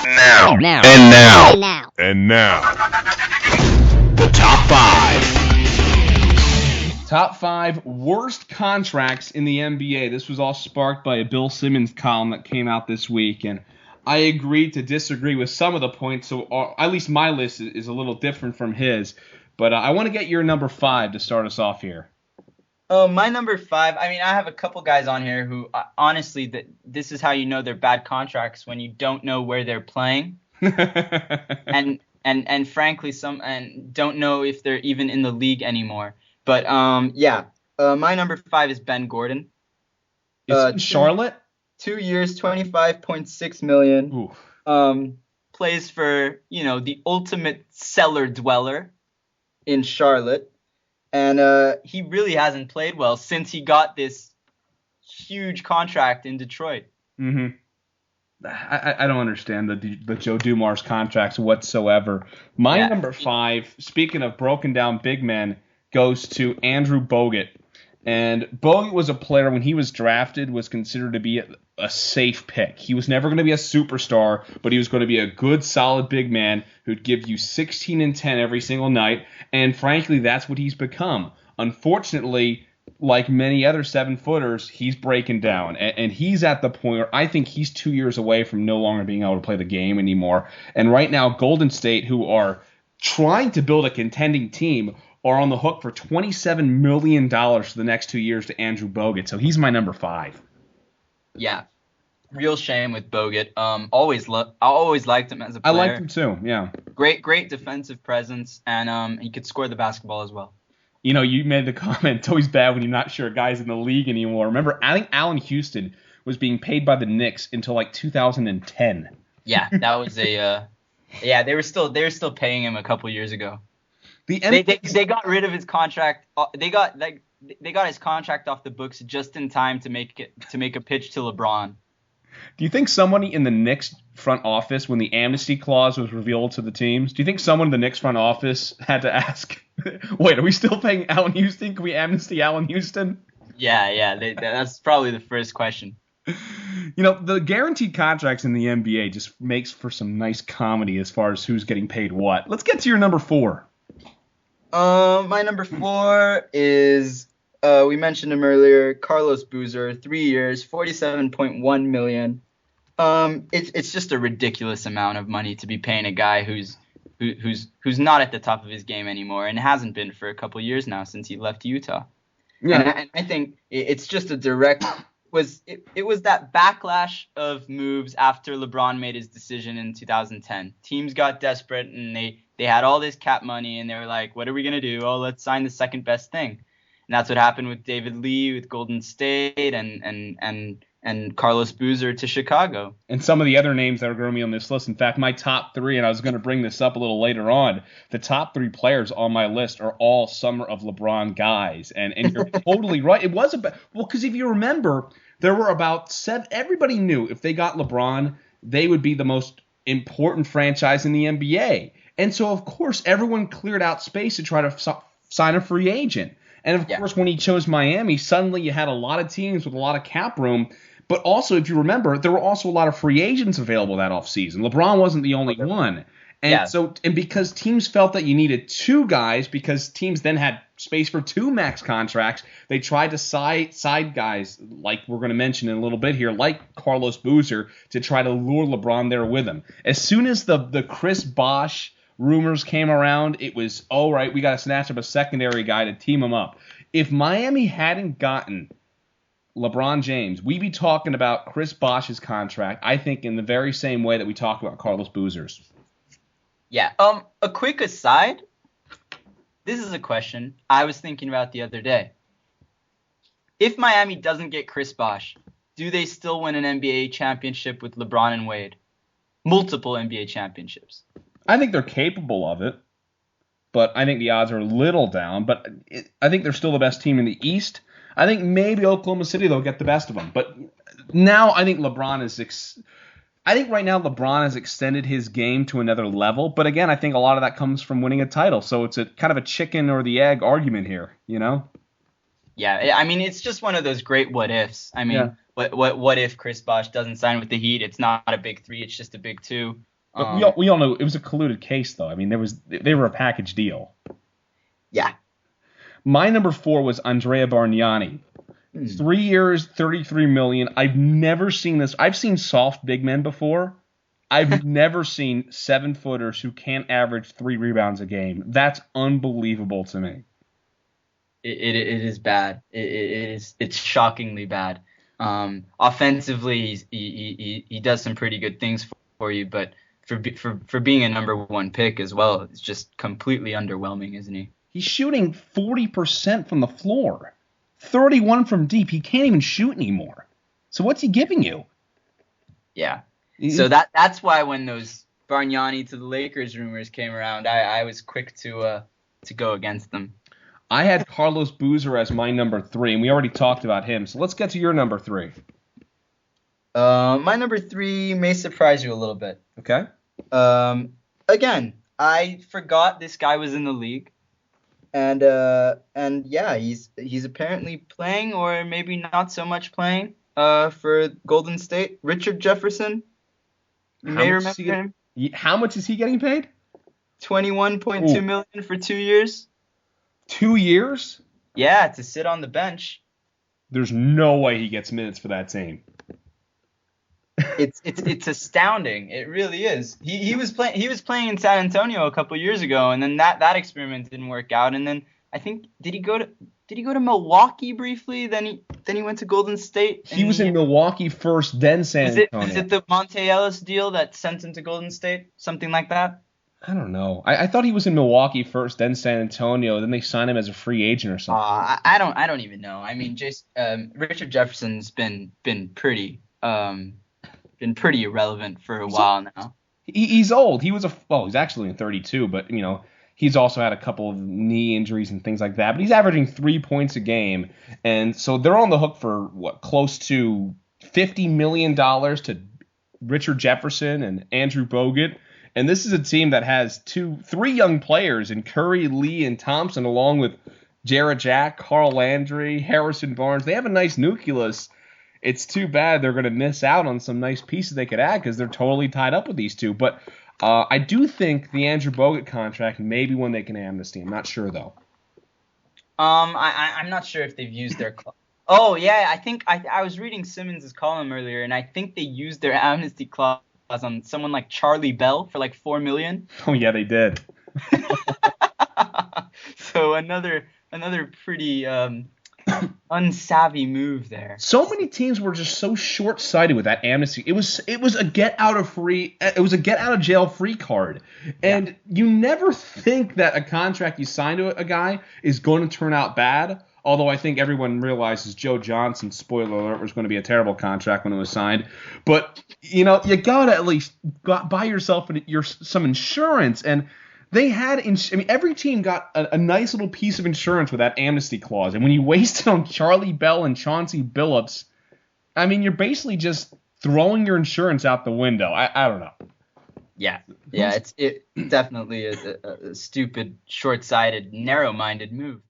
And now, the top five. Top 5 worst contracts in the NBA. This was all sparked by a Bill Simmons column that came out this week, and I agreed to disagree with some of the points, so at least my list is a little different from his. But I want to get your number 5 to start us off here. My number 5, I have a couple guys on here who, honestly, this is how you know they're bad contracts, when you don't know where they're playing. and frankly, don't know if they're even in the league anymore. But, my number 5 is Ben Gordon. It's Charlotte? 2 years, $25.6 million. Oof. Plays for, the ultimate cellar dweller in Charlotte. And he really hasn't played well since he got this huge contract in Detroit. Mm-hmm. I don't understand the Joe Dumars contracts whatsoever. My number 5, speaking of broken down big men, goes to Andrew Bogut. And Bogut was a player, when he was drafted, was considered to be a safe pick. He was never going to be a superstar, but he was going to be a good, solid big man who'd give you 16 and 10 every single night. And frankly, that's what he's become. Unfortunately, like many other 7-footers, he's breaking down. And he's at the point where I think he's 2 years away from no longer being able to play the game anymore. And right now, Golden State, who are trying to build a contending team, are on the hook for $27 million for the next 2 years to Andrew Bogut. So he's my number 5. Yeah. Real shame with Bogut. I always liked him as a player. I liked him too, yeah. Great defensive presence, and he could score the basketball as well. You made the comment, it's always bad when you're not sure a guy's in the league anymore. Remember, I think Allen Houston was being paid by the Knicks until like 2010. Yeah, that was they were still paying him a couple years ago. They got rid of his contract. They got his contract off the books just in time to make a pitch to LeBron. Do you think somebody in the Knicks front office, when the amnesty clause was revealed to the teams, do you think someone in the Knicks front office had to ask, wait, are we still paying Allen Houston? Can we amnesty Allen Houston? Yeah, that's probably the first question. The guaranteed contracts in the NBA just makes for some nice comedy as far as who's getting paid what. Let's get to your number 4. My number 4 is, we mentioned him earlier, Carlos Boozer, 3 years, $47.1 million. It's just a ridiculous amount of money to be paying a guy who's not at the top of his game anymore, and hasn't been for a couple years now since he left Utah. Yeah. And I think it's just a direct it was that backlash of moves after LeBron made his decision in 2010. Teams got desperate, and they had all this cap money, and they were like, what are we going to do? Oh, let's sign the second best thing. And that's what happened with David Lee with Golden State and Carlos Boozer to Chicago. And some of the other names that are going to be on this list. In fact, my top 3, and I was going to bring this up a little later on, the top 3 players on my list are all Summer of LeBron guys. And you're totally right. It was because if you remember, there were about 7. Everybody knew if they got LeBron, they would be the most important franchise in the NBA. And so, of course, everyone cleared out space to try to sign a free agent. And, of course, when he chose Miami, suddenly you had a lot of teams with a lot of cap room. But also, if you remember, there were also a lot of free agents available that offseason. LeBron wasn't the only one. And because teams felt that you needed 2 guys, because teams then had space for 2 max contracts, they tried to side guys, like we're going to mention in a little bit here, like Carlos Boozer, to try to lure LeBron there with him. As soon as the Chris Bosh rumors came around, it was, all right, we got to snatch up a secondary guy to team him up. If Miami hadn't gotten LeBron James, we'd be talking about Chris Bosh's contract, I think, in the very same way that we talk about Carlos Boozer's. Yeah. A quick aside. This is a question I was thinking about the other day. If Miami doesn't get Chris Bosh, do they still win an NBA championship with LeBron and Wade? Multiple NBA championships. I think they're capable of it, but I think the odds are a little down. But I think they're still the best team in the East. I think maybe Oklahoma City, they'll get the best of them. But now I think LeBron is I think right now LeBron has extended his game to another level. But again, I think a lot of that comes from winning a title. So it's a kind of a chicken or the egg argument here, Yeah, I mean, it's just one of those great what ifs. I mean, what if Chris Bosh doesn't sign with the Heat? It's not a big 3, it's just a big 2. But we all know it was a colluded case, though. I mean, they were a package deal. Yeah. My number 4 was Andrea Bargnani. 3 years, $33 million. I've never seen this. I've seen soft big men before. I've never seen 7-footers who can't average 3 rebounds a game. That's unbelievable to me. It is bad. It's shockingly bad. Offensively, he does some pretty good things for you, but for being a number 1 pick as well, it's just completely underwhelming, isn't he? He's shooting 40% from the floor, 31 from deep. He can't even shoot anymore. So what's he giving you? Yeah. So that's why when those Bargnani to the Lakers rumors came around, I was quick to go against them. I had Carlos Boozer as my number 3, and we already talked about him. So let's get to your number 3. My number 3 may surprise you a little bit. Okay. Again, I forgot this guy was in the league, and yeah, he's apparently playing, or maybe not so much playing, for Golden State. Richard Jefferson. You may remember him. How much is he getting paid? $21.2 million for 2 years. 2 years? Yeah, to sit on the bench. There's no way he gets minutes for that team. It's astounding. It really is. He was playing in San Antonio a couple years ago, and then that experiment didn't work out. And then I think did he go to Milwaukee briefly? Then he went to Golden State. He was in Milwaukee first, then San Antonio. Is it the Monte Ellis deal that sent him to Golden State? Something like that? I don't know. I thought he was in Milwaukee first, then San Antonio. Then they signed him as a free agent or something. I don't even know. I mean, Richard Jefferson's been pretty irrelevant for a while now. He's old. He's actually in 32, but he's also had a couple of knee injuries and things like that. But he's averaging 3 points a game, and so they're on the hook for close to $50 million to Richard Jefferson and Andrew Bogut. And this is a team that has 3 young players in Curry, Lee, and Thompson, along with Jarrett Jack, Carl Landry, Harrison Barnes. They have a nice nucleus. It's too bad they're going to miss out on some nice pieces they could add because they're totally tied up with these two. But I do think the Andrew Bogut contract may be one they can amnesty. I'm not sure, though. I'm not sure if they've used their Oh, yeah, I think I was reading Simmons' column earlier, and I think they used their amnesty clause on someone like Charlie Bell for like $4 million. Oh, yeah, they did. So another pretty unsavvy move there. So many teams were just so short-sighted with that amnesty. It was a get out of jail free card. And you never think that a contract you sign to a guy is going to turn out bad. Although I think everyone realizes Joe Johnson, spoiler alert, was going to be a terrible contract when it was signed. But, you got to at least buy yourself some insurance. And they had every team got a nice little piece of insurance with that amnesty clause. And when you waste it on Charlie Bell and Chauncey Billups, you're basically just throwing your insurance out the window. I don't know. Yeah, it definitely is a stupid, short-sighted, narrow-minded move.